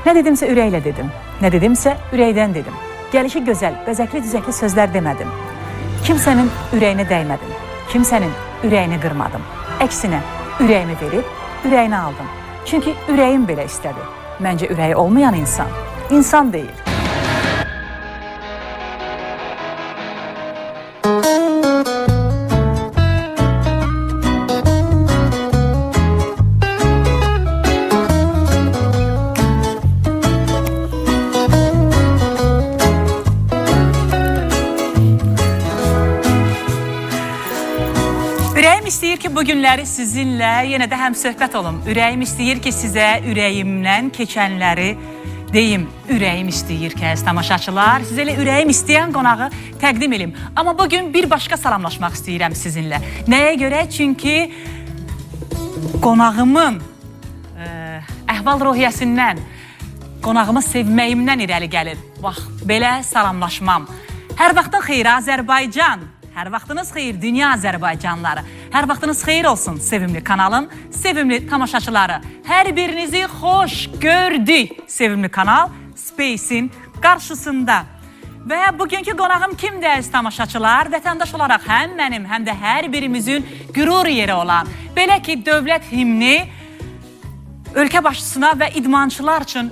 Nə dedimsə ürəklə dedim, nə dedimsə ürəkdən dedim. Gəlişi gözəl, bəzəkli düzəkli sözlər demədim. Kimsənin ürəyinə dəymədim, kimsənin ürəyini qırmadım. Əksinə, ürəyimi verib, ürəyini aldım. Çünki ürəyim belə istədi. Məncə ürəyi olmayan insan, insan deyil. Ürəyim istəyir ki, bu günləri sizinlə yenə də həm söhbət olum. Ürəyim istəyir ki, sizə ürəyimdən keçənləri deyim. Ürəyim istəyir ki, əziz tamaşaçılar, sizə elə ürəyim istəyən qonağı təqdim edim. Amma bugün bir başqa salamlaşmaq istəyirəm sizinlə. Nəyə görə? Çünki qonağımın əhval-ruhiyyəsindən, qonağımı sevməyimdən irəli gəlir. Bax, belə salamlaşmam. Hər vaxtın xeyir Azərbaycan. Hər vaxtınız xeyir dünya Azərbaycanları. Hər vaxtınız xeyir olsun sevimli kanalın, sevimli tamaşaçıları. Hər birinizi xoş gördük sevimli kanal Space'in qarşısında. Və bugünkü qonağım kimdir əziz tamaşaçılar? Vətəndaş olaraq həm mənim, həm də hər birimizin qürur yeri olan. Belə ki, dövlət himni ölkə başçısına və idmançılar üçün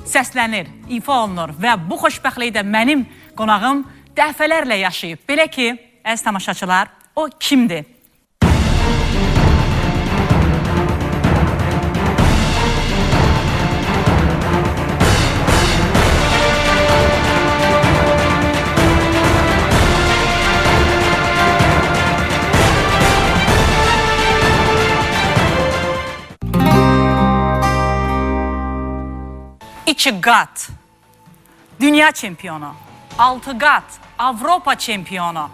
səslənir, ifa olunur. Və bu xoşbəxtlikdə mənim qonağım dəfələrlə yaşayıb. Belə ki, əziz tamaşaçılar, o kimdir? İki qat dünya çempionu, 6 qat Avropa çempionu,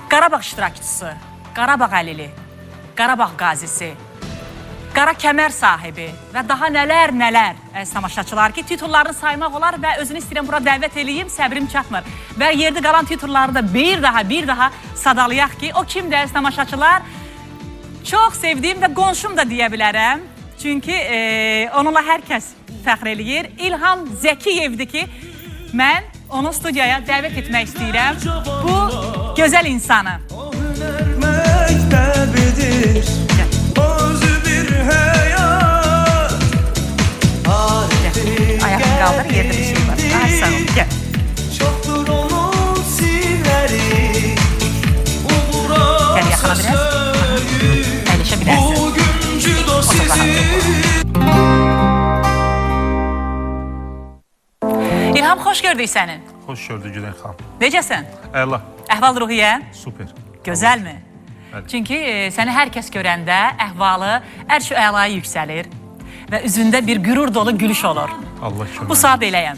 Qarabağ iştirakçısı, Qarabağ əlili, Qarabağ qazisi, qara kəmər sahibi və daha nələr əziz tamaşaçılar ki, titullarını saymaq olar və özünü istəyirəm bura dəvət eləyim, səbrim çatmır. Və yerdə qalan titulları da bir daha sadalayaq ki, o kimdir əziz tamaşaçılar? Çox sevdiyim və qonşum da deyə bilərəm. Çünki onunla hər kəs fəxr eləyir. İlham Zəkiyevdir ki, mən onu studiyaya dəvət etmək istəyirəm. Bu gözəl insanı. Ayağını qaldır, yerdə bir şey var. Ay, sağ ol, gəl. Gəl yaxına biraz. Əyləşə bilərsin. İlham, xoş gördük səni. Xoş gördük Gülen xanım. Necəsən? Əla. Əhval-ruhiyyə? Super. Gözəlmi? Bəli. Çünki səni hər kəs görəndə əhvalı ərş-ü əlaya yüksəlir və üzündə bir qürur dolu gülüş olur. Allah kömək. Bu saat eləyəm.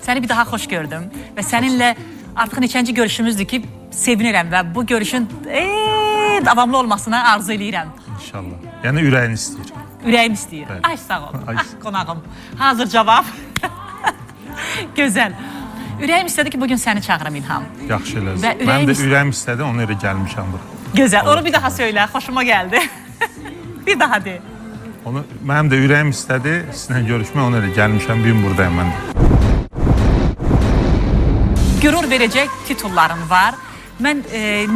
Səni bir daha xoş gördüm və səninlə artıq neçənci görüşümüzdür ki, sevinirəm və bu görüşün davamlı olmasına arzu eləyirəm. İnşallah. Yəni ürəyin istəyir. Ürəyim istəyir. Bəli. Ay, sağ ol. Ay. Qonağım. Hazır cavab. Gözəl. Ürəyim istədi ki, bugün səni çağırım İlham. Yaxşı eləsin. Və Mən də ürəyim istədi, ona görə gəlmişəm bura. Gözəl. Onu bir daha söylə. Xoşuma gəldi. Bir daha de. Mənim də ürəyim istədi, sizinlə görüşmək, ona görə gəlmişəm, bugün buradayım mən də. Qürur verəcək titulların var. Mən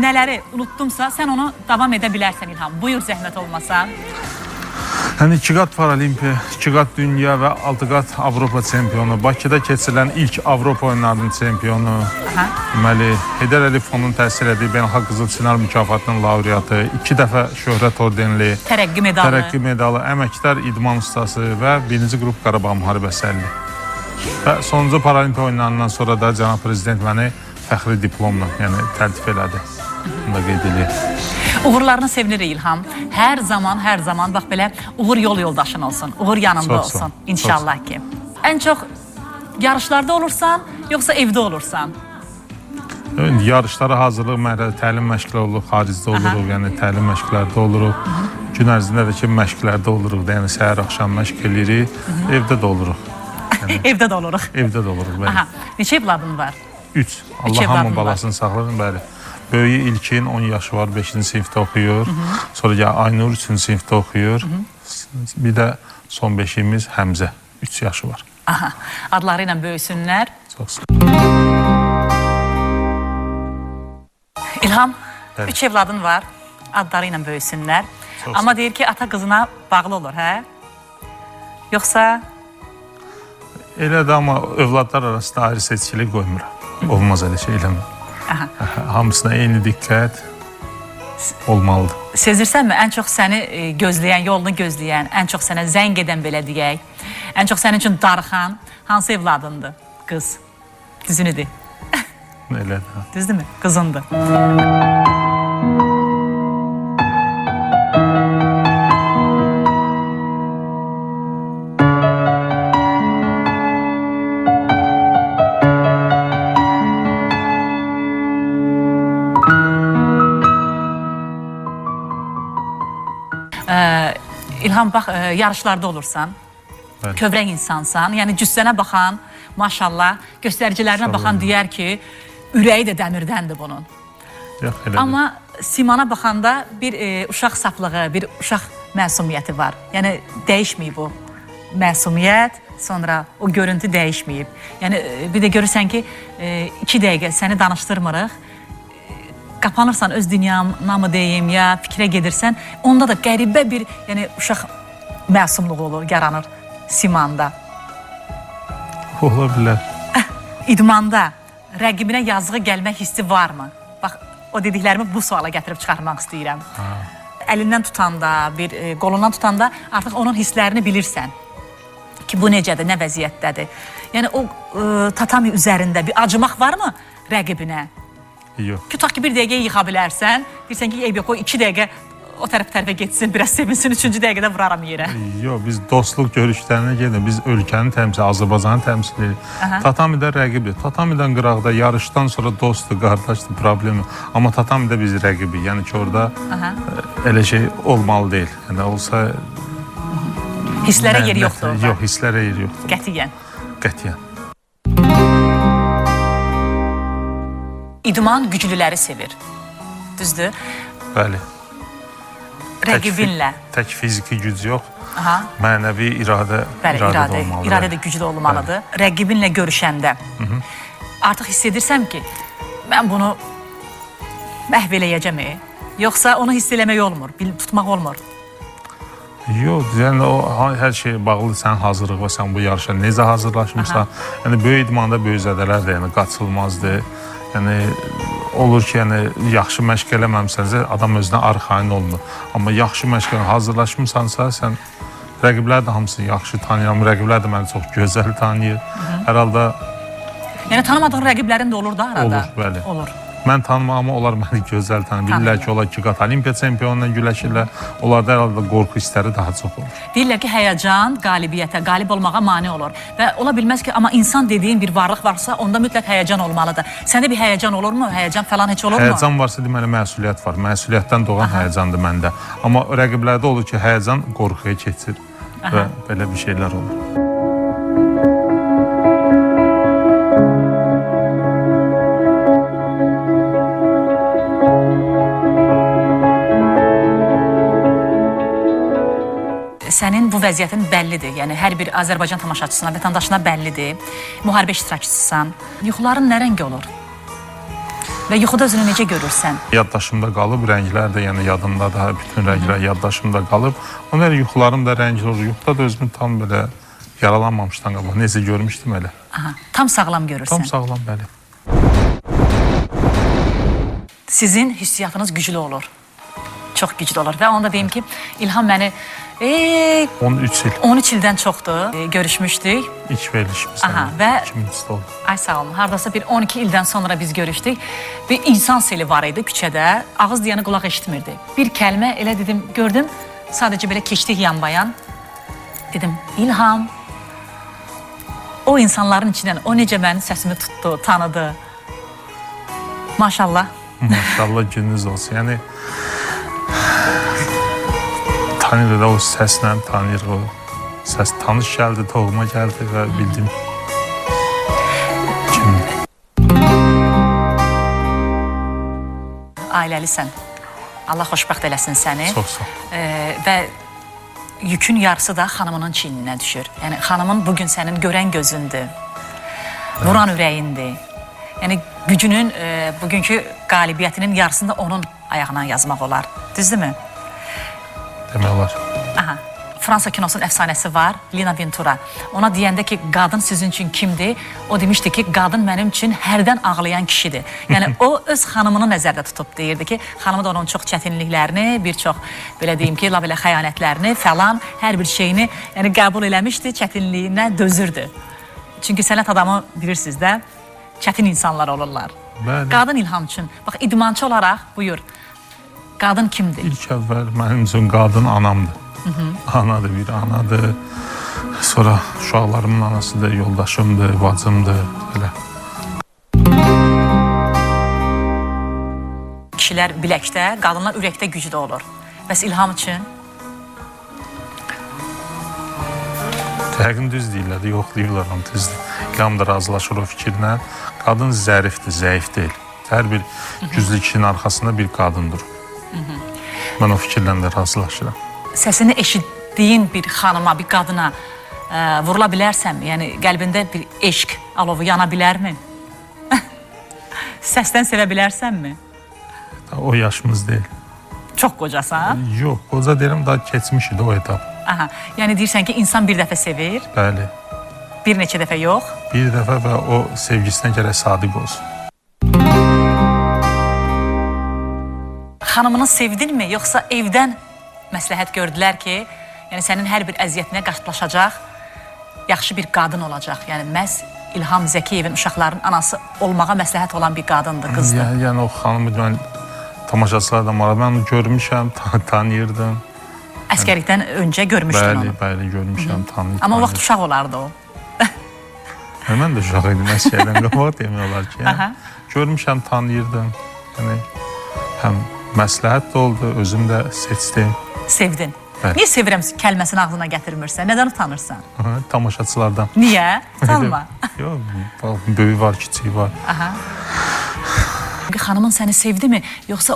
nələri unutdumsa, sən onu davam edə bilərsən İlham. Buyur, zəhmət olmasa. Yəni 2 qat Paralimpiya, 2 qat dünya və 6 qat Avropa çempionu, Bakıda keçirilən ilk Avropa oyunlarının çempionu, deməli, Heydər Əliyev Fondunun təsir etdiyi Beynəlxalq Qızıl Çinar mükafatının laureatı, 2 dəfə şöhrət ordenli, tərəqqi medalı, əməkdar idman ustası və 1-ci qrup Qarabağ müharibəsi əlli. Və sonuncu Paralimpiya oyunlarından sonra da Cənab Prezident məni fəxri diplomla, yəni təltif elədi. Bunu da qeyd edeyim. Uğurlarını sevinirik İlham. Hər zaman, bax belə uğur yol yoldaşın olsun, uğur yanında olsun. İnşallah ki. Ən çox yarışlarda olursan, yoxsa evdə olursan? Yarışlara hazırlıq mərhələ, təlim məşqləri oluruq, xaricdə oluruq, yəni təlim məşqlərdə oluruq. Gün ərzində də ki, məşqlərdə oluruq, yəni səhər axşam məşq edirik, evdə də oluruq. Evdə də oluruq. Evdə də oluruq, bəli. Neçə evladın var? 3. Allah hamı balasını saxlasın, bəli. Böyüyü İlkin 10 yaşı var, 5-ci sinifdə oxuyur. Sonra Aynur 3-cü sinifdə oxuyur. Bir də son beşiyimiz Həmzə 3 yaşı var. Aha, adları ilə böyüsünlər. Çox sağ ol. İlham, Evet. 3 evladın var, adları ilə böyüsünlər. Çox Amma deyir ki, ata qızına bağlı olur, hə? Yoxsa... Elədir, amma övladlar arasında ayrı seçkilik qoymuram. Olmaz elə şey eləmir. Hamısına eyni diqqət olmalıdır. Sezirsənmi, ən çox səni gözləyən, yolunu gözləyən, ən çox sənə zəng edən belə deyək, ən çox sənin üçün darıxan hansı evladındır? Qız. Düzünü de. Elədir. Düzdür mü? Qızındır. İlham, bax, yarışlarda olursan, Bəli. kövrək insansan, yəni cüssənə baxan, maşallah, göstəricilərinə baxan deyər ki, ürəyi də dəmirdəndir bunun. Yox, elədir. Amma simana baxanda bir uşaq saflığı, bir uşaq məsumiyyəti var. Yəni, dəyişməyib o məsumiyyət, sonra o görüntü dəyişməyib. Yəni, bir də görürsən ki, 2 dəqiqə səni danışdırmırıq, qapanırsan öz dünyana mı deyim, ya fikrə gedirsən, onda da qəribə bir uşaq məsumluğu olur, yaranır simanda. Ola bilər. İdmanda rəqibinə yazığı gəlmək hissi varmı? Bax, o dediklərimi bu suala gətirib çıxarmaq istəyirəm. Əlindən tutanda, bir qolundan tutanda artıq onun hisslərini bilirsən ki, bu necədir, nə vəziyyətdədir. Yəni, o tatami üzərində bir acımaq varmı rəqibinə? Yox. Tutaq ki, bir dəqiqə yıxa bilərsən, deyirsən ki, eyb yox, o 2 dəqiqə o tərəfə getsin, biraz sevinsin, 3-cü dəqiqədə vuraram yerə. Yox, biz dostluq görüşlərinə gedir, biz ölkənin təmsil, Azərbaycanın təmsil edirik. Tatamidə rəqibdir, tatamidən qıraqda, yarışdan sonra dostdur, qardaşdır, problem yox. Amma tatamidə biz rəqibik, yəni ki, orada elə şey olmalı deyil. Yəni, olsa... Hisslərə yeri yoxdur orada? Yox, hisslərə yeri yoxdur. Qətiyyən? Qətiyyən. İdman güclüləri sevir, düzdür? Bəli. Rəqibinlə. Tək fiziki güc yox, mənəvi iradə olmalıdır. İradə də güclü olmalıdır. Rəqibinlə görüşəndə artıq hiss edirsəm ki, mən bunu məhv eləyəcəm, yoxsa onu hiss eləmək olmur, tutmaq olmur. Yox, yəni o hər şey bağlı sənin hazırlıq və sən bu yarışa necə hazırlaşmışsan, yəni böyük idmanda böyük zədələr də qaçılmazdır. Yəni olur ki, yaxşı məşq eləməmsənsə adam özünə arxain olmur. Amma yaxşı məşq hazırlaşmışsansa, sən rəqiblər də hamısını yaxşı tanıyıram, rəqiblər də məni çox gözəl tanıyır. Hər halda... Yəni tanımadığın rəqiblərin də olur da arada? Olur, bəli. Olur. Mən tanımam, amma onlar məni gözəl tanıyır. Bilirlər ki, onlar 2 qat olimpiya çempionuna güləşirlər. Onlarda hər halda qorxu hissləri daha çox olur. Deyirlər ki, həyəcan qalibiyyətə, qalib olmağa mane olur. Və ola bilməz ki, amma insan dediyin bir varlıq varsa, onda mütləq həyəcan olmalıdır. Səndə bir həyəcan olurmu? Həyəcan falan heç olurmu? Həyəcan varsa deməli məsuliyyət var. Məsuliyyətdən doğan həyəcandır məndə. Amma rəqiblərdə olur ki, həyəcan qorxuya keçir və belə bir şeylər olur. Sənin bu vəziyyətin bəllidir. Yəni, hər bir Azərbaycan tamaşaçısına, vətəndaşına bəllidir. Müharibə iştirakçısısan. Yuxuların nə rəngi olur? Və yuxuda özünü necə görürsən? Yaddaşımda qalıb, rənglər də, yəni yadımda da bütün rənglər yaddaşımda qalıb. Ona görə yuxularım da rəngli olur. Yuxuda da özümü tam belə yaralanmamışdan qabaq. Necə görmüşdüm elə. Tam sağlam görürsən. Tam sağlam, bəli. Sizin hissiyatınız güclü olur. Çox güclü olur. Və onu da deyim ki, İlham məni 13 il. 13 ildən çoxdur görüşmüşdük. İlk verilişimizdən. Və 2000-də oldu. Ay sağ olun, haradasa bir 12 ildən sonra biz görüşdük. Bir insan seli var idi küçədə. Ağız deyəni qulaq eşitmirdi. Bir kəlmə elə dedim, gördüm. Sadəcə belə keçdik yan-bayan. Dedim, İlham. O insanların içindən o necə mənim səsimi tutdu, tanıdı. Maşallah. Maşallah gününüz olsun. Yəni tanıyır da o səslə, tanıyır o səs tanış gəldi, toğuma gəldi və bildim kimdir. Ailəlisən. Allah xoşbəxt eləsin səni. Çox sağ ol. Və yükün yarısı da xanımının çiyninə düşür. Yəni xanımın bugün sənin görən gözündür, vuran ürəyindir. Yəni gücünün, bugünkü qalibiyyətinin yarısını da onun ayağına yazmaq olar. Düzdürmü? Demək olar. Aha. Fransa kinosunun əfsanəsi var, Lina Ventura. Ona deyəndə ki, qadın sizin üçün kimdir? O demişdi ki, qadın mənim üçün hərdən ağlayan kişidir. Yəni o öz xanımını nəzərdə tutub deyirdi ki, xanımı da onun çox çətinliklərini, bir çox belə deyim ki, belə xəyanətlərini falan, hər bir şeyini yəni qəbul eləmişdi, çətinliyinə dözürdü. Çünki sənət adamı bilirsiniz də, çətin insanlar olurlar. Bəli. Qadın İlham üçün, bax idmançı olaraq buyur, qadın kimdir? İlk əvvəl mənim üçün qadın anamdır. Anadır, bir anadır. Sonra uşaqlarımın anasıdır, yoldaşımdır, bacımdır. Belə. Kişilər biləkdə, qadınlar ürəkdə güclü olur. Bəs İlham üçün? Yəqin düz deyirlər, yox deyirlər, düzdür. İlham da razılaşır o fikirlə. Qadın zərifdir, zəif deyil. Hər bir güclü kişinin arxasında bir qadın durur. Mən o fikirlə də razılaşıram. Səsini eşitdiyin bir xanıma, bir qadına vurula bilərsənmi? Yəni qəlbində bir eşq alovu yana bilərmi? Səsdən sevə bilərsənmi? O yaşımız deyil. Çox qocasan? Yox, qoca deyirəm, daha keçmiş idi o etap. Aha. Yəni deyirsən ki, insan bir dəfə sevir, Bəli. bir neçə dəfə yox. Bir dəfə və o sevgisinə gərək sadiq olsun. Xanımını sevdinmi, yoxsa evdən məsləhət gördülər ki, yəni sənin hər bir əziyyətinə qatlaşacaq, yaxşı bir qadın olacaq. Yəni məhz İlham Zəkiyevin uşaqların anası olmağa məsləhət olan bir qadındır, qızdır. Yəni o xanımı mən tamaşaçılar da maraq, mən onu görmüşəm, tanıyırdım. Əskərlikdən öncə görmüşdün onu. Bəli, görmüşəm, tanıyırdım. Amma o vaxt uşaq olardı o. Mən də uşaq idim, əsgərdən qabaq demək olar ki. Görmüşəm, tanıyırdım. Yəni, həm məsləhət də oldu, özüm də seçdim. Sevdin. Bəli. Niyə sevirəm kəlməsini ağzına gətirmirsən? Nədən utanırsan? Tamaşaçılardan. Niyə? Utanma. Yox, böyük var, kiçiyi var. Xanımın səni sevdi mi? Yoxsa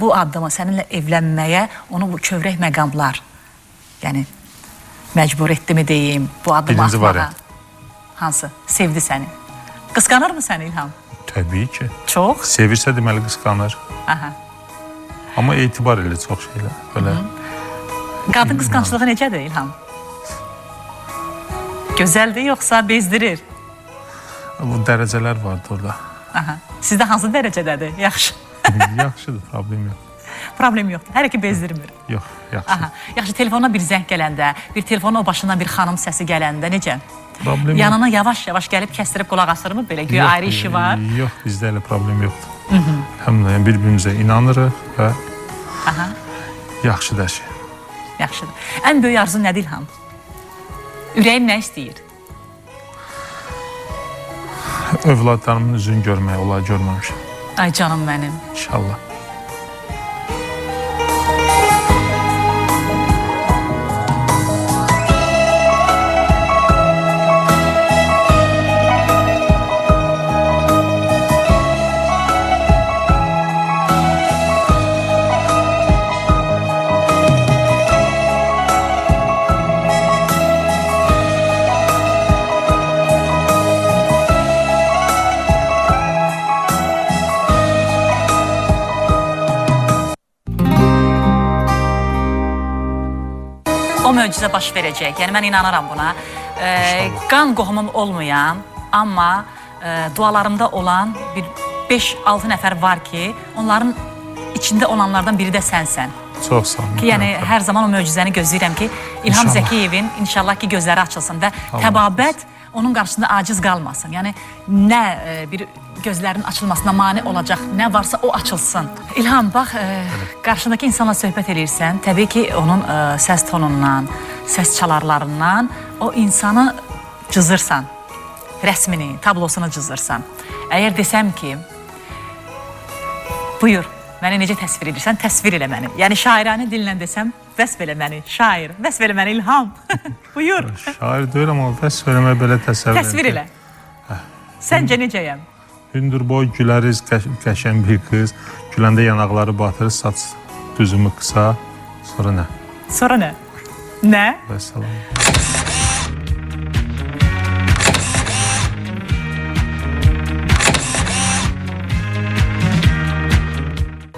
bu addımı səninlə evlənməyə onu bu kövrək məqamlar, yəni məcbur etdi mi deyim, bu addımı Birinci atmağa? variant. Hansı? Sevdi səni. Qısqanır mı səni İlham? Təbii ki. Çox? Sevirsə deməli qısqanır. Aha. Amma etibar elə çox şeylər. Böyle. Qadın qısqançlığı necədir İlham? Gözəldir yoxsa bezdirir? Bu dərəcələr vardı orada. Aha. Sizdə hansı dərəcədədir? Yaxşı. Yaxşıdır, problem yox. Problem yoxdur. Hər iki bezdirmir. Yox, yaxşı. Aha. Yaxşı, telefonuna bir zəng gələndə, bir telefonun o başından bir xanım səsi gələndə necə? Problem yox. Yanına yavaş-yavaş gəlib kəstirib qulaq asırmı? Belə güya ayrı işi var. Yox, bizdə elə problem yoxdur. Həm də bir-birimizə inanırıq və yaxşıdır hər şey. Yaxşıdır. Ən böyük arzu nədir İlham? Ürəyin nə istəyir? Övladlarımın üzünü görməyə, onları görməmişəm. Ay canım mənim. İnşallah. O möcüzə baş verəcək. Yəni mən inanıram buna. Qan qohumum olmayan, amma dualarımda olan bir 5-6 nəfər var ki, onların içində olanlardan biri də sənsən. Çox sağ olun. Ki, yəni hər zaman o möcüzəni gözləyirəm ki, İlham İnşallah. Zəkiyevin inşallah ki gözləri açılsın və təbabət onun qarşısında aciz qalmasın. Yəni nə bir gözlərin açılmasına mane olacaq, nə varsa o açılsın. İlham, bax, qarşındakı insanla söhbət edirsən, təbii ki onun səs tonundan, səs çalarlarından o insanı cızırsan, rəsmini, tablosunu cızırsan. Əgər desəm ki, buyur, məni necə təsvir edirsən, təsvir elə məni. Yəni şairanə dillə desəm, vəsf elə məni, şair, vəsf elə məni İlham. Buyur. Şair deyirəm, amma vəsf eləmək belə təsəvvür edir. Təsvir elə. Səncə necəyəm? Hündürboy, güləriz, qəşən bir qız, güləndə yanaqları batır, saç düzümü qısa, sonra nə? Sonra nə? Nə? Vəssalam.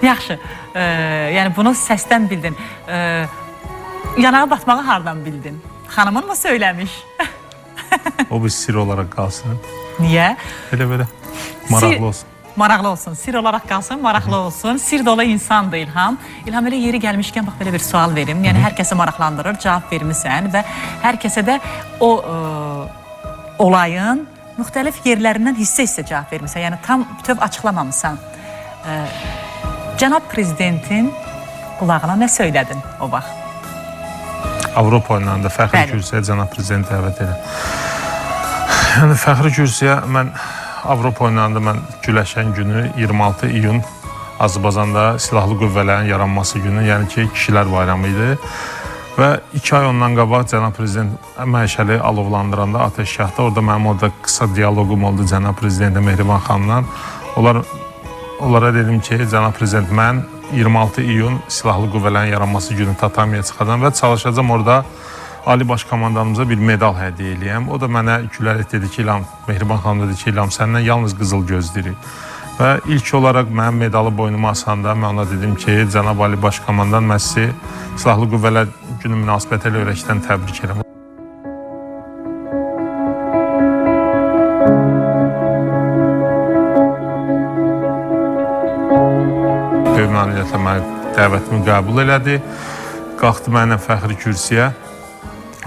Yaxşı, yəni bunu səsdən bildin. Yanağa batmağı hardan bildin? Xanımın mı söyləmiş? O bir sir olarak qalsın. Niyə? Belə maraqlı olsun. Maraqlı olsun, sir olaraq qalsın, maraqlı olsun. Sir dolu insandır İlham. İlham, elə yeri gəlmişkən bax belə bir sual verim. Yəni hər kəsi maraqlandırır, cavab vermisən və hər kəsə də o olayın müxtəlif yerlərindən hissə cavab vermisən. Yəni tam bütöv açıqlamamısan. Cənab Prezidentin qulağına nə söylədin o vaxt? Avropa oyunlarında fəxri kürsüyə cənab prezident dəvət edir. Yəni fəxri kürsüyə mən Avropa oyunlarında mən güləşən günü 26 iyun Azərbaycanda silahlı qüvvələrin yaranması günü, yəni ki, kişilər bayramı idi. Və 2 ay ondan qabaq cənab prezident məişəli alovlandıranda ateşgahda, orada mənim orada qısa diyaloqum oldu cənab prezidentə Mehriban xanımla. Onlara dedim ki, cənab prezident, mən 26 iyun silahlı qüvvələrin yaranması günü tatamiyə çıxacam və çalışacağam orada Ali Baş Komandanımıza bir medal hədiyyə eləyəm. O da mənə gülərək dedi ki, İlham, Mehriban xanım dedi ki, İlham, səndən yalnız qızıl gözləyirik. Və ilk olaraq mənim medalı boynuma asanda mən ona dedim ki, cənab Ali Baş Komandan, mən sizi silahlı qüvvələr günü münasibəti ilə ürəkdən təbrik edirəm. Böyük məmnuniyyətlə mənim dəvətimi qəbul elədi. Qalxdı mənimlə fəxri kürsüyə.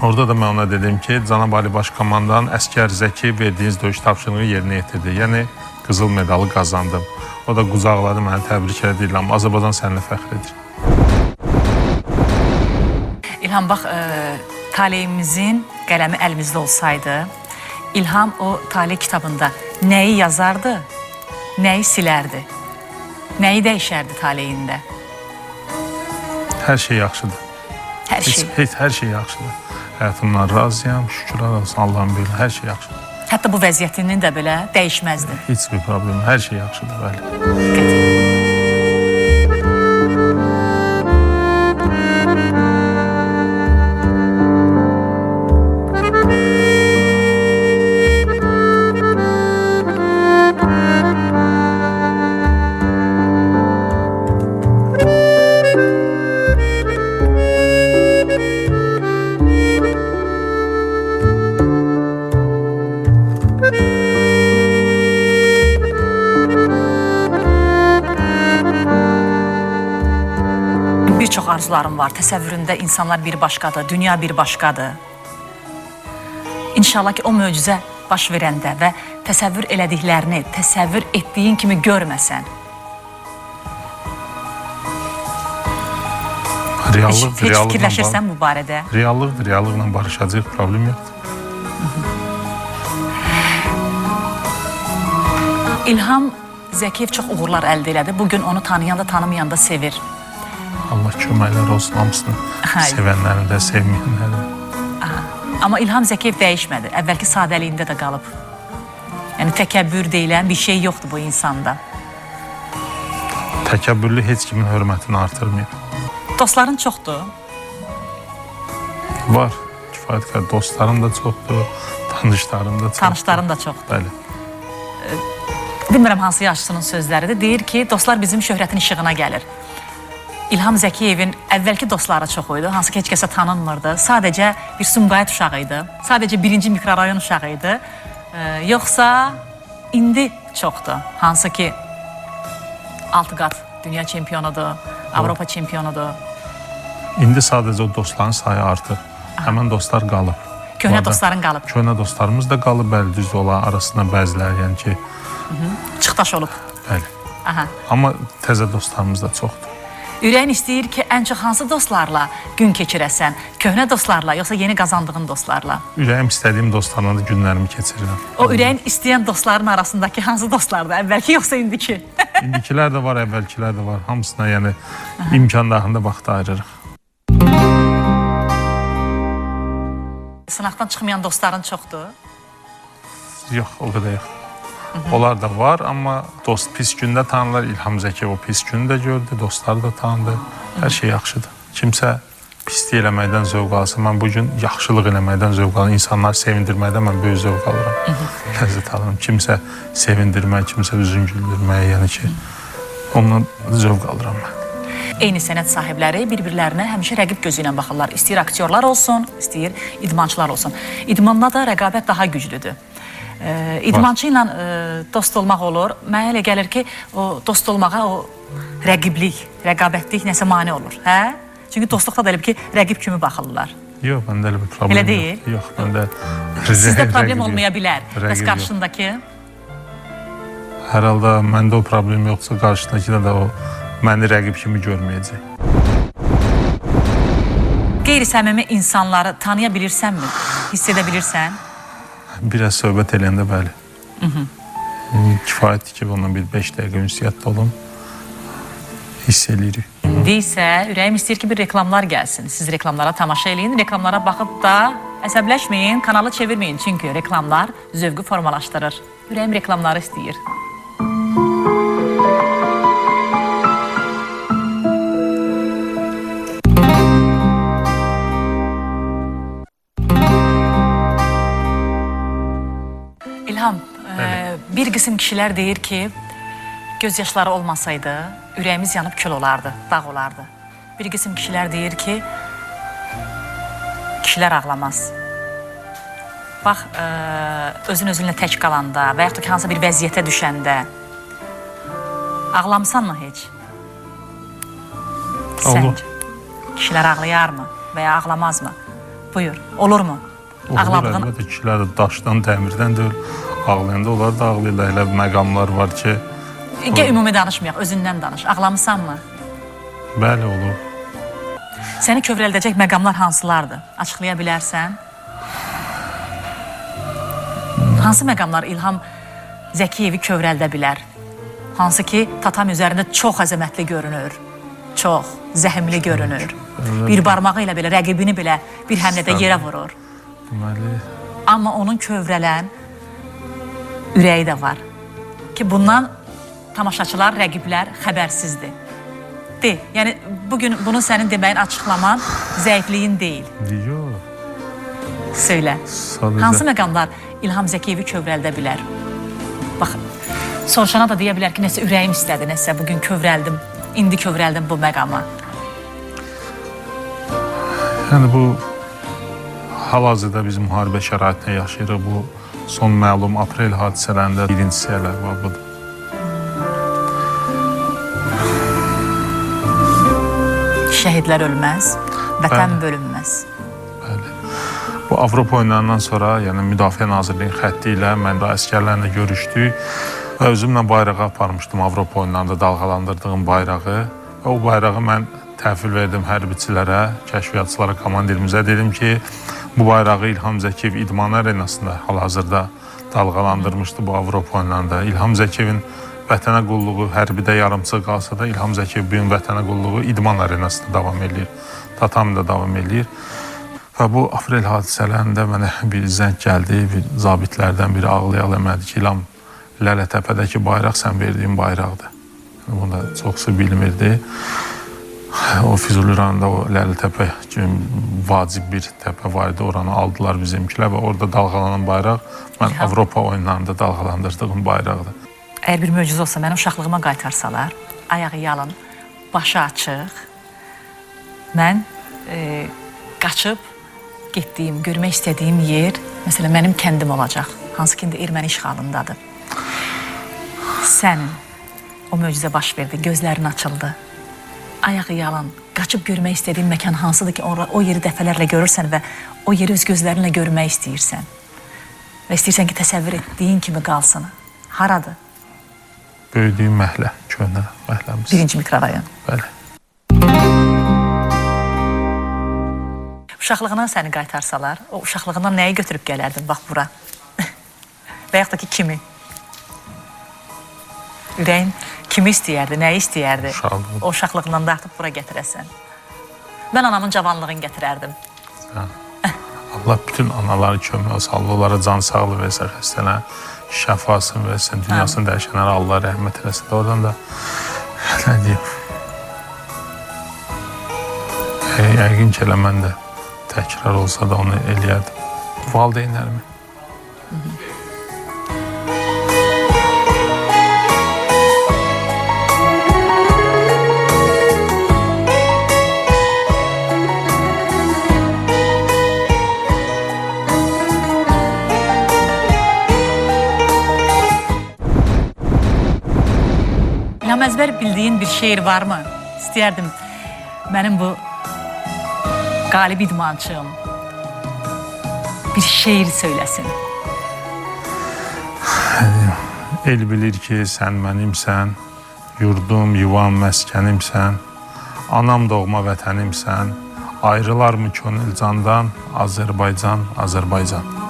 Orada da mən ona dedim ki, cənab Ali Baş Komandan Əskər Zəki verdiyiniz döyüş tapşırığı yerinə yetirdi. Yəni qızıl medalı qazandım. O da qucaqladı, məni təbrik edir. İlham, Azərbaycan səninlə fəxr edir. İlham, bax, taleyimizin qələmi əlimizdə olsaydı, İlham o taley kitabında nəyi yazardı, nəyi silərdi, nəyi dəyişərdi taleyində? Hər şey yaxşıdır. Hər şey. Heç hər şey yaxşıdır. Həyatımdan razıyam, şükürlər olsun Allah'ın birliğine, hər şey yaxşıdır. Hətta bu vəziyyətinin də belə dəyişməzdi. Heç bir problem, hər şey yaxşıdır, bəli. Qəti. Bir çox arzularım var. Təsəvvüründə insanlar bir başqadır, dünya bir başqadır. İnşallah ki, o möcüzə baş verəndə və təsəvvür elədiklərini təsəvvür etdiyin kimi görməsən. Reallıqdır, Heç fikirləşirsən bu barədə? Reallıqdır, reallıqla barışacaq, problem yoxdur. İlham Zəkiyev çox uğurlar əldə elədi. Bugün onu tanıyan da tanımayan da sevir. Allah köməklər olsun hamısını, sevənlərin də, sevməyənlərin də. Amma İlham Zəkiyev dəyişmədi. Əvvəlki sadəliyində də qalıb. Yəni təkəbbür deyilən bir şey yoxdur bu insanda. Təkəbbürlü heç kimin hörmətini artırmayıb. Dostların çoxdur. Var, kifayət qədər dostlarım da çoxdur, tanışlarım da çoxdur. Tanışların da çoxdur. Bəli. Bilmirəm hansı yaşlısının sözləridir. Deyir ki, dostlar bizim şöhrətin işığına gəlir. İlham Zəkiyevin əvvəlki dostları çox idi, hansı ki, heç kəsə tanınmırdı. Sadəcə bir Sumqayıt uşağı idi, sadəcə 1-ci mikrorayon uşağı idi. Yoxsa indi çoxdur, hansı ki, 6 qat dünya çempionudur, Avropa çempionudur. İndi sadəcə o dostların sayı artır. Həmən dostlar qalıb. Köhnə dostların qalıb. Köhnə dostlarımız da qalıb, bəli, düzdür, olan arasında bəziləri, yəni ki... Çıxdaş olub. Bəli. Aha. Amma təzə dostlarımız da çoxdur. Ürəyin istəyir ki, ən çox hansı dostlarla gün keçirəsən? Köhnə dostlarla, yoxsa yeni qazandığın dostlarla? Ürəyim istədiyim dostlarla da günlərimi keçirirəm. O ürəyin istəyən dostların arasındakı hansı dostlardır? Əvvəlki yoxsa indiki? İndikilər də var, əvvəlkilər də var. Hamısına yəni imkanlarında vaxt ayırırıq. Sınaqdan çıxmayan dostların çoxdur? Yox, o qədər yox. Onlar da var, amma dost pis gündə tanırlar. İlham Zəkiyev o pis günü də gördü, dostları da tanıdı. Hər şey yaxşıdır. Kimsə pislik eləməkdən zövq alsın. Mən bugün yaxşılıq eləməkdən zövq alıram. İnsanları sevindirməkdən mən böyük zövq alıram. Ləzzət alıram. Kimsə sevindirmək, kimsə üzün güldürmək, yəni ki, ondan zövq alıram mən. Eyni sənət sahibləri bir-birlərinə həmişə rəqib gözü ilə baxırlar. İstəyir aktyorlar olsun, istəyir idmançılar olsun. İdmanda da rəqabət daha güclüdür. İdmançı ilə dost olmaq olur. Mənə elə gəlir ki, o dost olmağa o rəqiblik, rəqabətlik nəsə mane olur. Hə? Çünki dostluqda da elə ki, rəqib kimi baxırlar. Yox, məndə elə bir problem Elə deyil? Yox, məndə Sizdə problem olmaya bilər. Bəs Rəqib qarşındakı? Hər halda məndə o problem yoxsa qarşıdakı da o məni rəqib kimi görməyəcək. Qeyri-səmimi insanları tanıya bilirsənmi? Hiss edə bilirsən? Biraz söhbət eləyəndə bəli. Kifayətdir ki, bundan bir 5 dəqiqə ünsiyyətdə olum. Hiss eləyirik. İndi isə ürəyim istəyir ki, bir reklamlar gəlsin. Siz reklamlara tamaşa eləyin, reklamlara baxıb da əsəbləşməyin, kanalı çevirməyin. Çünki reklamlar zövqü formalaşdırır. Ürəyim reklamları istəyir. İlham, bir qism kişilər deyir ki, göz yaşları olmasaydı, ürəyimiz yanıb kül olardı, dağ olardı. Bir qism kişilər deyir ki, kişilər ağlamaz. Bax, özün-özünlə tək qalanda və yaxud da ki, hansısa bir vəziyyətə düşəndə ağlamısanmı heç? Olur. Səncə, kişilər ağlayarmı və ya ağlamazmı? Buyur, olurmu? Olur, əlbəttə kişilər də daşdan, dəmirdən deyil. Ağlayanda onlar da ağlayırlar. Elə məqamlar var ki... Ümumi danışmayaq, özündən danış. Ağlamısanmı? Bəli, olur. Səni kövrəldəcək məqamlar hansılardır? Açıqlaya bilərsən? Hansı məqamlar İlham Zəkiyevi kövrəldə bilər? Hansı ki, tatami üzərində çox əzəmətli görünür, çox zəhmli görünür. Bir barmağı ilə belə, rəqibini belə bir həmlədə yerə vurur. Deməli... Amma onun kövrələn ürəyi də var. Ki, bundan tamaşaçılar, rəqiblər xəbərsizdir. De, yəni bugün bunu sənin deməyin, açıqlaman zəifliyin deyil. Yox. Söylə. Sadəcə... Hansı məqamlar İlham Zəkiyevi kövrəldə bilər? Bax, soruşana da deyə bilər ki, nəsə ürəyim istədi, nəsə bugün kövrəldim, indi kövrəldim bu məqama. Yəni bu hal-hazırda biz müharibə şəraitində yaşayırıq. Bu son məlum aprel hadisələrində birincisi elə var budur. Şəhidlər ölməz, vətən bölünməz. Bəli. Bu Avropa oyunlarından sonra, yəni Müdafiə Nazirliyinin xətti ilə mən də əsgərlərlə görüşdük və özümlə bayrağı aparmışdım Avropa oyunlarında dalğalandırdığım bayrağı. Və o bayrağı mən təhvil verdim hərbiçilərə, kəşfiyyatçılara, komandirimizə. Dedim ki, bu bayrağı İlham Zəkiyev idman arenasında hal-hazırda dalğalandırmışdı bu Avropa oyunlarında. İlham Zəkiyevin vətənə qulluğu hərbidə yarımçıq qalsa da İlham Zəkiyev bu gün vətənə qulluğu idman arenasında davam edir. Tatamidə davam edir. Və bu aprel hadisələrində mənə bir zəng gəldi, bir zabitlərdən biri ağlaya-ağlamadı ki, İlham, Lələtəpədəki bayraq sən verdiyin bayraqdır. Bunu da çoxsu bilmirdi. O Füzuli rayonunda o Lələtəpə vacib bir təpə var idi, oranı aldılar bizimkilər və orada dalğalanan bayraq mən Avropa oyunlarında dalğalandırdığım bayraqdır. Əgər bir möcüzə olsa, məni uşaqlığıma qaytarsalar, ayağı yalın, başı açıq, mən qaçıb getdiyim, görmək istədiyim yer, məsələn, mənim kəndim olacaq, hansı ki, indi erməni işğalındadır. Sənin o möcüzə baş verdi, gözlərin açıldı, ayağı yalın, qaçıb görmək istədiyin məkan hansıdır ki, o yeri dəfələrlə görürsən və o yeri öz gözlərinlə görmək istəyirsən və istəyirsən ki, təsəvvür etdiyin kimi qalsın. Haradır? Böyüdüyüm məhlə, köhnə məhləmiz. 1-ci mikrorayon. Bəli. Uşaqlığına səni qaytarsalar, o uşaqlığından nəyi götürüb gələrdin, bax bura? Və yaxud da ki, kimi? Ürəyin kimi istəyərdi, nəyi istəyərdi? Uşaqlığım. O uşaqlığından da artıq bura gətirəsən. Mən anamın cavanlığını gətirərdim. Allah bütün anaları kömək olsa, Allah onlara can sağlığı versə, xəstələr şəfasını versin, dünyasını dəyişənlərə Allah rəhmət eləsin. Oradan da nə deyim? Yəqin ki, elə mən də təkrar olsa da onu eləyərdim. Valideynlərimi. Əzbər bildiyin bir şeir varmı? İstəyərdim mənim bu qalib idmançım bir şeir söyləsin. El bilir ki, sən mənimsən, yurdum, yuvam, məskənimsən, anam doğma vətənimsən, ayrılar mı könül candan, Azərbaycan, Azərbaycan.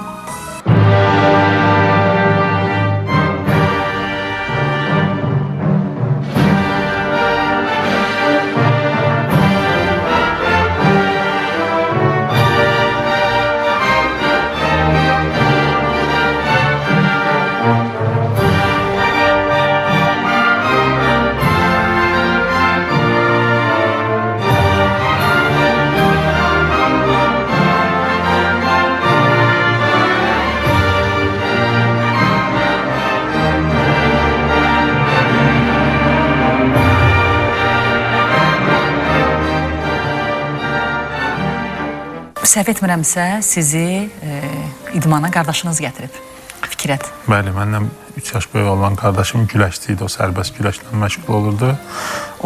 Səhv etmirəmsə, sizi idmana qardaşınız gətirib, Fikrət. Bəli, məndən 3 yaş böyük olan qardaşım güləşçi idi, o sərbəst güləşlə məşğul olurdu.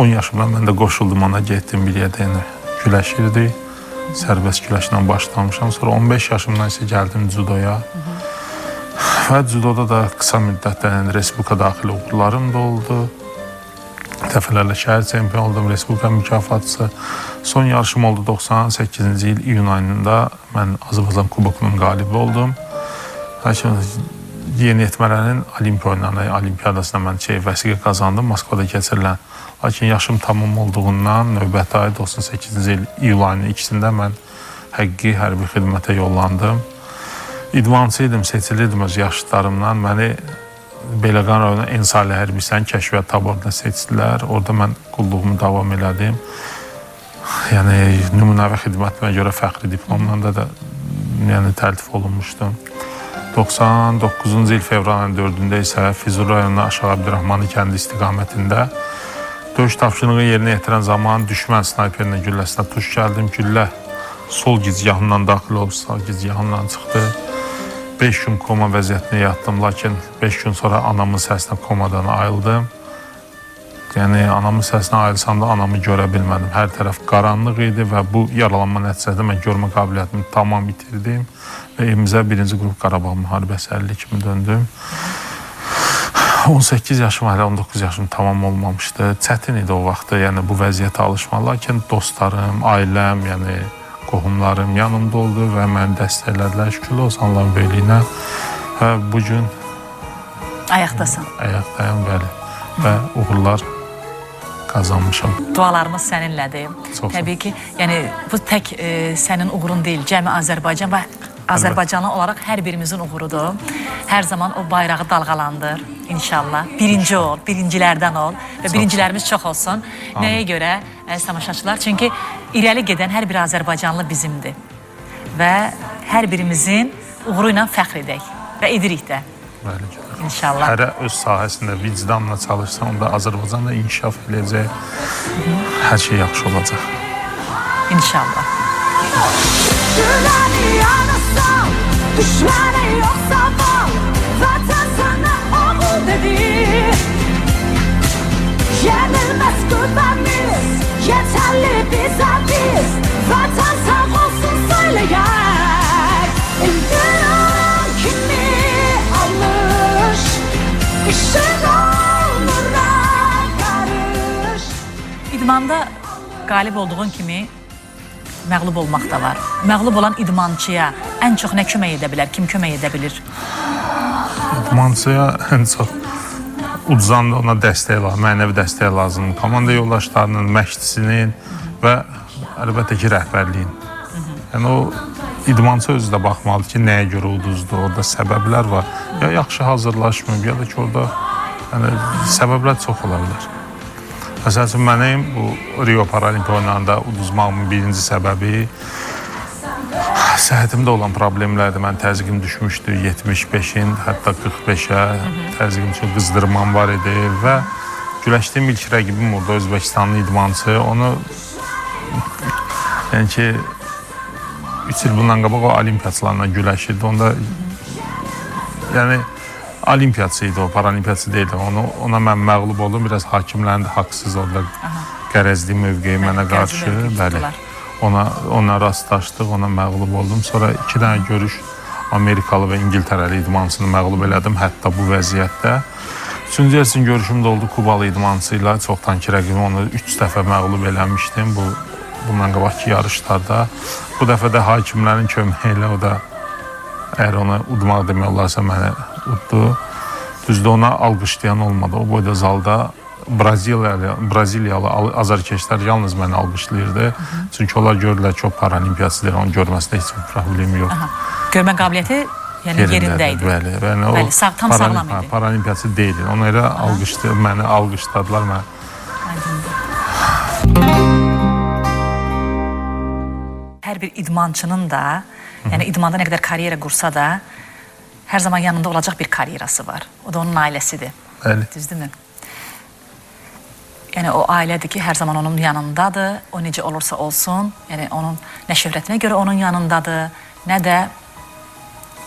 10 yaşımdan mən də qoşuldum ona, getdim bir yerdə güləşirdi. Sərbəst güləşlə başlamışam. Sonra 15 yaşımdan isə gəldim judoya. Və judoda da qısa müddətdə Respublika daxili uğurlarım da oldu. Dəfələrlə şəhər çempion oldum, Respublika mükafatçısı. Son yarışım oldu 98-ci il iyun ayında. Mən Azərbaycan Kubokunun qalibi oldum. Yeniyetmələrin olimpiyadasına mən vəsiqə qazandım, Moskvada keçirilən. Lakin yaşım tamam olduğundan növbəti ay 98-ci il iyul ayının ikisində mən həqiqi hərbi xidmətə yollandım. İdmançı idim, seçilirdim öz yaşlarımdan. Məni Beyləqan rayonu Ensali hərbisən kəşfiyyat taboruna seçdilər. Orada mən qulluğumu davam elədim. Yəni, nümunəvi xidmətimə görə fəxri diplomla da təltif olunmuşdum. 99-cu il fevralın 4-də isə Füzuli rayonu Aşağı Abdurrahmanlı kəndi istiqamətində döyüş tapşırığı yerinə yetirən zaman düşmən snayperinin gülləsinə tuş gəldim. Güllə sol gicgahından daxil olub, sağ gicgahından çıxdı. 5 gün koma vəziyyətində yatdım, lakin 5 gün sonra anamın səsinə komadan ayıldım. Yəni, anamın səsinə ayılsam da anamı görə bilmədim. Hər tərəf qaranlıq idi və bu yaralanma nəticəsində mən görmə qabiliyyətimi tamam itirdim. Və evimizə 1-ci qrup Qarabağ müharibəsi 50 kimi döndüm. 18 yaşım, hələ 19 yaşım tamam olmamışdı. Çətin idi o vaxtda, yəni bu vəziyyətə alışma. Lakin dostlarım, ailəm, yəni qohumlarım yanımda oldu və məni dəstəklədilər. Şükürlər olsun Allahın böyüklüyünə. Və bugün ayaqdasan. Ayaqdayım, bəli. Və uğurlar qazanmışam. Dualarımız səninlədir. Təbii ki, yəni bu tək sənin uğurun deyil, cəmi Azərbaycan və Azərbaycanlı olaraq hər birimizin uğurudur. Hər zaman o bayrağı dalğalandır inşallah. Birinci ol, birincilərdən ol və birincilərimiz çox olsun. Nəyə görə, əziz tamaşaçılar? Çünki irəli gedən hər bir Azərbaycanlı bizimdir. Və hər birimizin uğuru ilə fəxr edək və edirik də. İnşallah. Hərə öz sahəsində vicdanla çalışsa, onda Azərbaycan da inkişaf edəcək. Hər şey yaxşı olacaq. İnşallah. Düşməni yoxsa mal, vətən sənə oğul dedi. Yenilməz qüvvəmiz, yetərli bizə biz, vətən sağ olsun söyləyək. İndiran kimi almış, işin olmura qarış. İdmanda qalib olduğun kimi məğlub olmaq da var. Məğlub olan idmançıya ən çox nə kömək edə bilər? Kim kömək edə bilir? İdmançıya ən çox ucuzanda ona dəstək lazım, mənəvi dəstək lazım. Komanda yoldaşlarının, məşqçisinin və əlbəttə ki, rəhbərliyin. Yəni o idmançı özü də baxmalıdır ki, nəyə görə uduzdur, orada səbəblər var. Ya yaxşı hazırlaşmıyor, ya da ki, orada səbəblər çox ola bilər. Məsəl üçün mənim bu Rio Paralimpiya oyunlarında uduzmağımın birinci səbəbi səhhətimdə olan problemlərdir. Mən təzyiqim düşmüşdü 75-in, hətta 45-ə. Təzyiqim üçün qızdırmam var idi və güləşdiyim ilk rəqibim orada Özbəkistanlı idmançı. Onu yəni ki 3 il bundan qabaq o olimpiyaçılarla güləşirdi. Onda yəni olimpiyaçı idi o, paralimpiyaçı deyildi. Ona mən məğlub oldum. Biraz hakimlərin də haqsız orada qərəzli mövqeyi mənə qarşı. Bəli. Ona rastlaşdıq, ona məğlub oldum. Sonra 2 dənə görüş Amerikalı və İngiltərəli idmançını məğlub elədim, hətta bu vəziyyətdə. Üçüncü görüşüm də oldu Kubalı idmançı ilə, çoxdankı rəqibim, onu 3 dəfə məğlub eləmişdim bundan qabaqki yarışlarda. Bu dəfə də hakimlərin köməyi ilə o da, əgər ona udmaq demək olarsa mənə uddu. Düzdür, ona alqışlayan olmadı. O boyda zalda Braziliyalı azarkeşlər yalnız məni alqışlayırdı. Çünki onlar gördülər ki, o paralimpiyaçıdır, onun görməsində heç bir problem yox. Görmə qabiliyyəti yerində idi. Bəli, tam sağlam idi. Paralimpiyaçı deyildi. Ona elə məni alqışladılar. Hər bir idmançının da, yəni idmanda nə qədər karyera qursa da, hər zaman yanında olacaq bir karyerası var. O da onun ailəsidir. Bəli. Düzdürmü? Yəni o ailədir ki, hər zaman onun yanındadır. O necə olursa olsun, yəni onun nə şöhrətinə görə onun yanındadır, nə də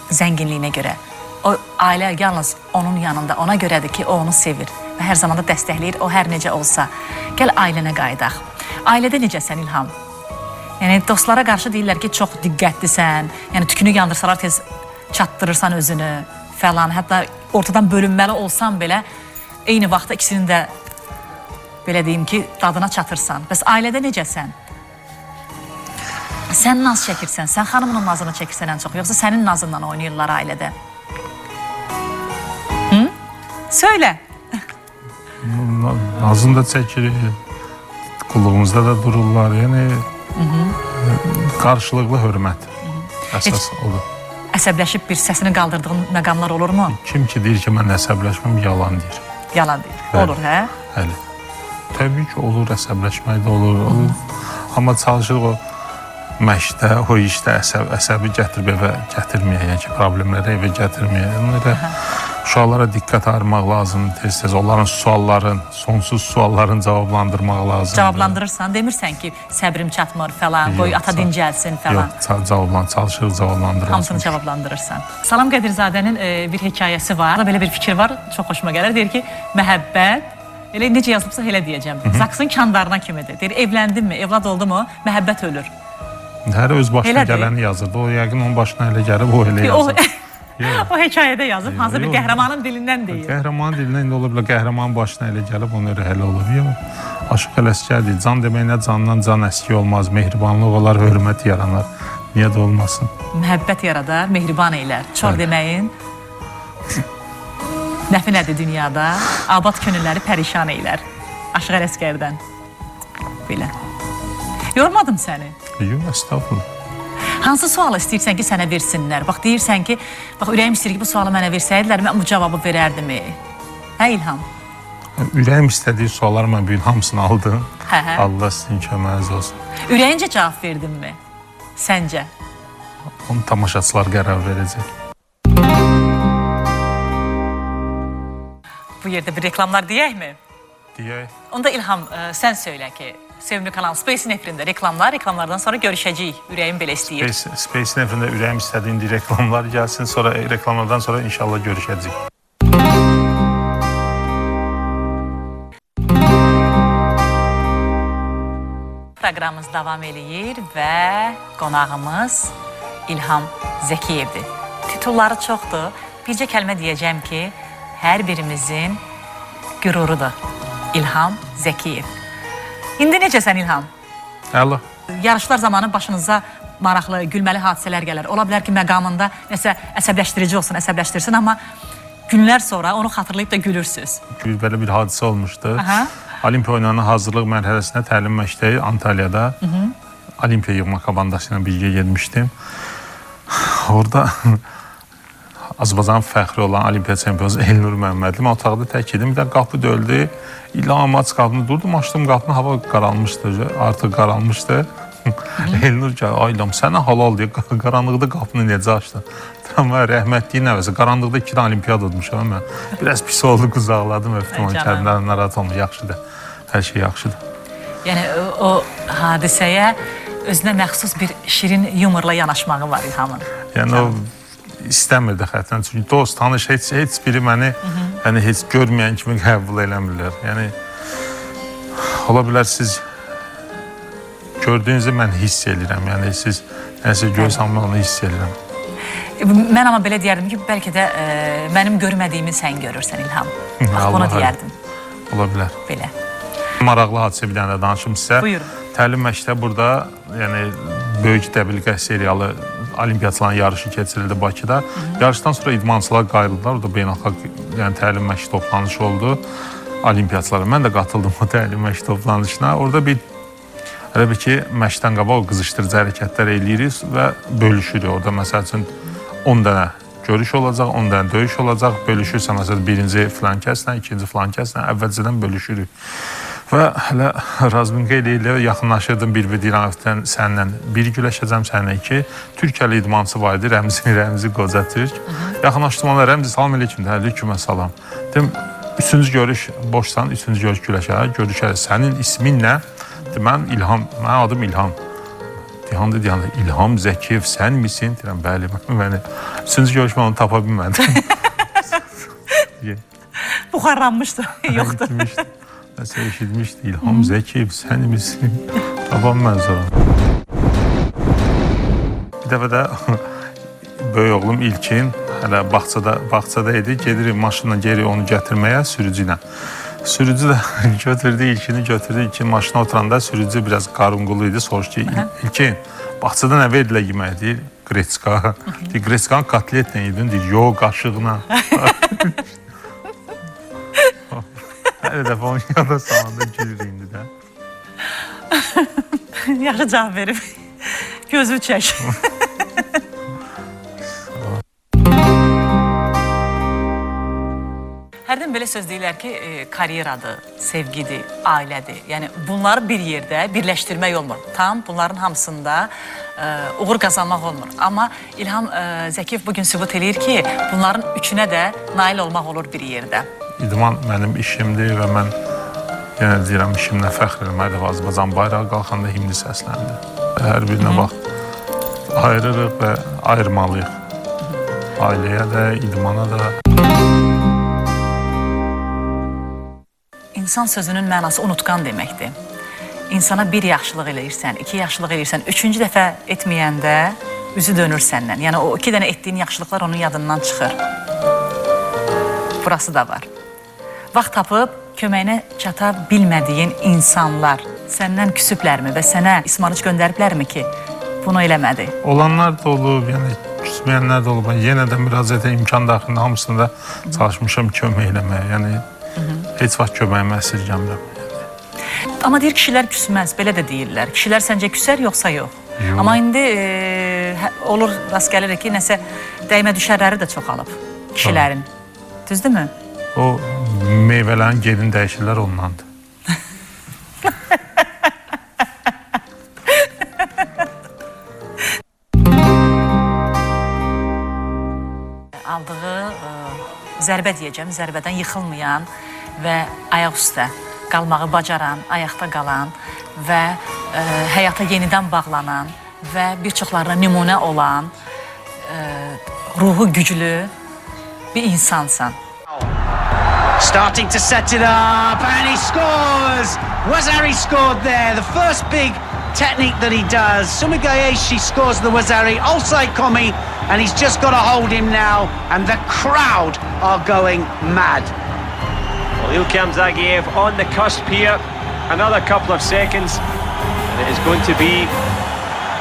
zənginliyinə görə. O ailə yalnız onun yanında, ona görədir ki, o onu sevir və hər zaman da dəstəkləyir, o hər necə olsa. Gəl ailənə qayıdaq. Ailədə necəsən İlham? Yəni dostlara qarşı deyirlər ki, çox diqqətlisən, yəni tükünü yandırsalar tez çatdırırsan özünü falan. Hətta ortadan bölünməli olsan belə, eyni vaxtda ikisinin də belə deyim ki, dadına çatırsan. Bəs ailədə necəsən? Sən naz çəkirsən, sən xanımının nazını çəkirsən ən çox, yoxsa sənin nazından oynayırlar ailədə? Söylə. Nazını da çəkirik, qulluğumuzda da dururlar. Yəni qarşılıqlı hörmət əsas odur. Əsəbləşib bir səsini qaldırdığın məqamlar olurmu? Kim ki deyir ki, mən əsəbləşməm, yalan deyir. Yalan deyir. Olur, hə? Bəli. Təbii ki, olur, əsəbləşmək də olur. Amma çalışırıq o məşqdə, o işdə əsəbi gətirib evə gətirməyək, yəni ki, problemləri evə gətirməyək. Onlara uşaqlara diqqət ayırmaq lazımdır tez-tez. Onların sonsuz sualların cavablandırmaq lazımdır. Cavablandırırsan, demirsən ki, səbrim çatmır falan, qoy ata dincəlsin falan. Yox, çalışırıq cavablandırırsan. Hamısını cavablandırırsan. Salam Qədirzadənin bir hekayəsi var. Belə bir fikir var, çox xoşuma gəlir. Deyir ki, məhəbbət, elə necə yazılıbsa elə deyəcəm. Zaksın kandarına kimidir. Deyir, evləndin mi, evlad oldu mu, məhəbbət ölür. Hər öz başına gələni yazırdı. O yəqin onun başına elə gəlib, o elə yazır. O hekayədə yazıb, hansı bir qəhrəmanın dilindən deyir. Qəhrəmanın dilindən indi ola bilər, qəhrəmanın başına elə gəlib, onun elə hələ olur. Yox, aşıq ələskərdir. Can deməyinə candan can əski olmaz, mehribanlıq olar, hörmət yaranar. Niyə də olmasın? Məhəbbət yaradar, mehriban eylər. Çox deməyin. Nəfi nədir dünyada? Abad könülləri pərişan eylər. Aşıq ələskərdən. Belə. Yormadım səni. Yox, estağfurullah. Hansı sualı istəyirsən ki, sənə versinlər? Bax, deyirsən ki, bax, ürəyim istəyir ki, bu sualı mənə versəydilər, mən bu cavabı verərdim. Hə, İlham? Ürəyim istədiyi suallar mən bir hamısını aldım. Hə. Allah sizin köməyiniz olsun. Ürəyincə cavab verdinmi? Səncə? Onu tamaşaçılar qərar verəcək. Bu yerdə bir reklamlar deyəkmi? Deyək. Onda İlham, sən söylə ki, sevimli kanal Space Nefrində reklamlardan sonra görüşəcəyik. Ürəyim belə istəyir. Space Nefrində ürəyim istədiyin reklamlar gəlsin, sonra reklamlardan sonra inşallah görüşəcəyik. Proqramımız davam eləyir və qonağımız İlham Zəkiyevdir. Titulları çoxdur. Bircə kəlmə deyəcəm ki, hər birimizin qürurudur. İlham Zəkiyev. İndi necəsən İlham? Əla. Yarışlar zamanı başınıza maraqlı, gülməli hadisələr gələr. Ola bilər ki, məqamında nəsə əsəbləşdirici olsun, əsəbləşdirsin, amma günlər sonra onu xatırlayıb da gülürsünüz. Belə bir hadisə olmuşdu. Olimpiya oyunlarına hazırlıq mərhələsində təlim məşqdə Antalyada Olimpiya yığma komandası ilə birgə getmişdim. Orada Azərbaycanın fəxri olan olimpiya çempionu Elnur Məmmədli. Mən otaqda tək idim. Bir də qapı döldü. İlham aç qapını durdum. Açdım qapını, hava qaralmışdı. Artıq qaralmışdı. Elnur gəl, ay İlham, sənə halal deyə qaranlıqda qapını necə açdın? Amma rəhmətliyin nəvəsi, qaranlıqda 2 olimpiada udmuşam mən. Biraz pis oldu, quzaqladım, öpdüm onu kəndlərdən, narahat olma, yaxşıdır. Hər şey yaxşıdır. Yəni o hadisəyə özünə məxsus bir şirin yumorla yanaşmağı var İlhamın. Yəni o istəmirdi xətən. Çünki dost, tanış heç biri məni yəni heç görməyən kimi qəbul eləmirlər. Yəni ola bilər siz gördüyünüzü mən hiss edirəm. Yəni siz nəsə görsəm mən onu hiss edirəm. Mən amma belə deyərdim ki, bəlkə də mənim görmədiyimi sən görürsən İlham. Bax, bunu deyərdim. Ola bilər. Belə. Maraqlı hadisə bir dənə də danışım sizə. Buyurun. Təlim məktəbi burada, yəni böyük təbliğat seriyalı olimpiyaçıların yarışı keçirildi Bakıda. Yarışdan sonra idmançılar qayıldılar. Orada beynəlxalq yəni təlim məşq toplanışı oldu olimpiyaçılara. Mən də qatıldım o təlim məşq toplanışına. Orada bir elə bir ki, məşqdən qabaq qızışdırıcı hərəkətlər eləyirik və bölüşürük. Orada məsəl üçün 10 dənə görüş olacaq, 10 dənə döyüş olacaq. Bölüşürsə, məsələn, birinci filan kəslə, ikinci filan kəslə əvvəlcədən bölüşürük. Və hələ razminqa ilə yaxınlaşırdım, bir deyirəm, sənlə bir güləşəcəm, sənlə 2. Türkiyəli idmançı var idi, Rəmzi Qoca Türk. Yaxınlaşdım ona, Rəmzi salam eləyim, əleykumə salam. Dedim, 3-cü görüş boşsan, 3-cü görüş güləşər. Sənin ismin nə? Mən İlham, mənim adım İlham. Deyəndə, İlham Zəkiyev sən misin? Deyirəm, bəli, məni. 3-cü görüşmə onu tapa bilmədim. Buxarlanmışdı, yoxdur. Nəsə eşitmişdi, İlham Zəkiyev sən misin? Tapam mən sonra. Bir dəfə də böyük oğlum İlkin, hələ bağçada idi, gedirik maşınla geri onu gətirməyə sürücü ilə. Sürücü də götürdü, İlkin maşına oturanda sürücü biraz qarınqulu idi, soruşdu ki, İlkin, bağçada nə verirlər yemək, deyir, Qreçka. Deyir, Qreçkanın kotletlə yedin, deyir, yox, qaşığına. Hər dəfə onun yada salanda gülür indi də. Yaxşı cavab verib. Gözü çək. Hərdən belə söz deyirlər ki, karyeradır, sevgidir, ailədir. Yəni bunları bir yerdə birləşdirmək olmur. Tam bunların hamısında uğur qazanmaq olmur. Amma İlham Zəkiyev bugün sübut eləyir ki, bunların üçünə də nail olmaq olur bir yerdə. İdman mənim işimdir və mən yenə deyirəm, işimlə fəxr eləməkdir. Azərbaycan bayrağı qalxanda himni səsləndi. Hər birinə bax, ayırırıq və ayırmalıyıq. Ailəyə də, idmana da. İnsan sözünün mənası unutqan deməkdir. İnsana bir yaxşılıq eləyirsən, 2 yaxşılıq eləyirsən, 3-cü dəfə etməyəndə üzü dönür səndən. Yəni o 2 dənə etdiyin yaxşılıqlar onun yadından çıxır. Burası da var. Vaxt tapıb köməyinə çata bilmədiyin insanlar səndən küsüblərmi və sənə ismarıc göndəriblərmi ki, bunu eləmədi? Olanlar da olub, yəni küsməyənlər də olub. Yenə də müraciətə imkan daxilində hamısında çalışmışam kömək eləməyə. Yəni heç vaxt köməyimi əsirgəmirəm. Amma deyir, kişilər küsməz, belə də deyirlər. Kişilər səncə küsər, yoxsa yox? Yox. Amma indi olur, rast gəlirik ki, nəsə dəymə düşərləri də çoxalıb kişilərin. Düzdürmü? O meyvələrin gelini dəyişirlər ondandır. Aldığı zərbə deyəcəm, zərbədən yıxılmayan və ayaq üstə qalmağı bacaran, ayaqda qalan və həyata yenidən bağlanan və bir çoxlarına nümunə olan, ruhu güclü bir insansan. Starting to set it up, and he scores! Wazari scored there, the first big technique that he does. Sumigayeshi scores the Wazari, offside Komi, and he's just got to hold him now, and the crowd are going mad. Well, Ilham Zagiev on the cusp here, another couple of seconds, and it is going to be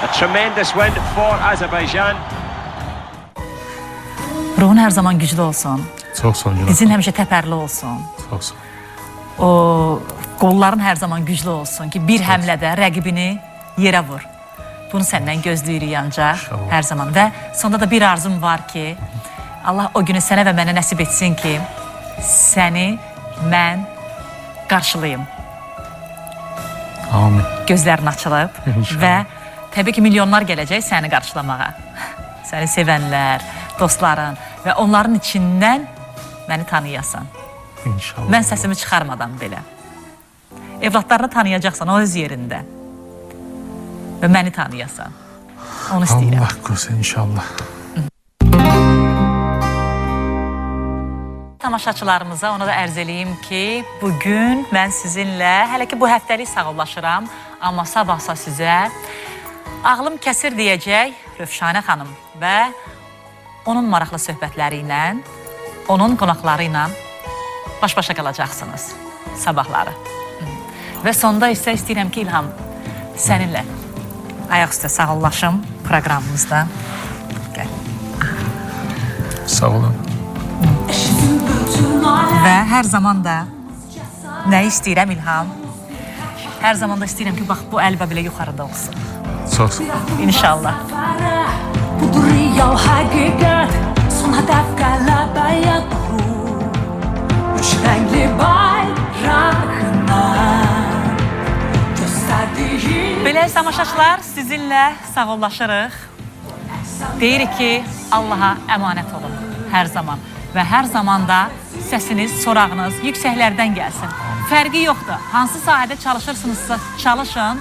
a tremendous win for Azerbaijan. Ruhun hər zaman güclü olsun. Çox sağ olun. Dizin həmişə təpərli olsun. Çox sağ olun. O qolların hər zaman güclü olsun ki, bir həmlədə rəqibini yerə vur. Bunu səndən gözləyirik ancaq hər zaman. Və sonda da bir arzum var ki, Allah o günü sənə və mənə nəsib etsin ki, səni mən qarşılayım. Amin. Gözlərin açılıb İnşallah. və təbii ki, milyonlar gələcək səni qarşılamağa. Səni sevənlər, dostların və onların içindən məni tanıyasan. İnşallah. Mən səsimi çıxarmadan belə. Evlatlarını tanıyacaqsan o öz yerində və məni tanıyasan. Onu istəyirəm. Allah qorusun inşallah. Tamaşaçılarımıza onu da ərz eləyim ki, bugün mən sizinlə, hələ ki bu həftəlik sağollaşıram, amma sabahsa sizə ağlım kəsir deyəcək Rövşanə xanım və onun maraqlı söhbətləri ilə, onun qonaqları ilə baş-başa qalacaqsınız sabahları. Və sonda isə istəyirəm ki, İlham, səninlə ayaq üstə sağollaşım proqramımızda. Gəl. Sağ olun. Və hər zaman da nə istəyirəm İlham? Hər zaman da istəyirəm ki, bax bu əlbə belə yuxarıda olsun. Çox. İnşallah. Budur real hakikat, son hedef galabaya doğru. Üç renkli bayrağına gösterdiğin Belə tamaşaçılar, sizinlə sağollaşırıq. Deyirik ki, Allaha əmanət olun hər zaman. Və hər zaman da səsiniz, sorağınız yüksəklərdən gəlsin. Fərqi yoxdur. Hansı sahədə çalışırsınızsa çalışın,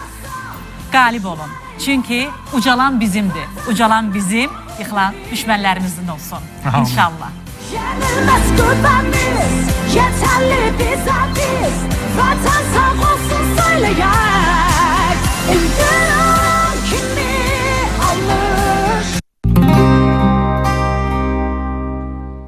qalib olun. Çünki ucalan bizimdir. Ucalan bizim, yıxılan düşmənlərimizin olsun. Amin. İnşallah. yenilmez güvenimiz yeterli bize.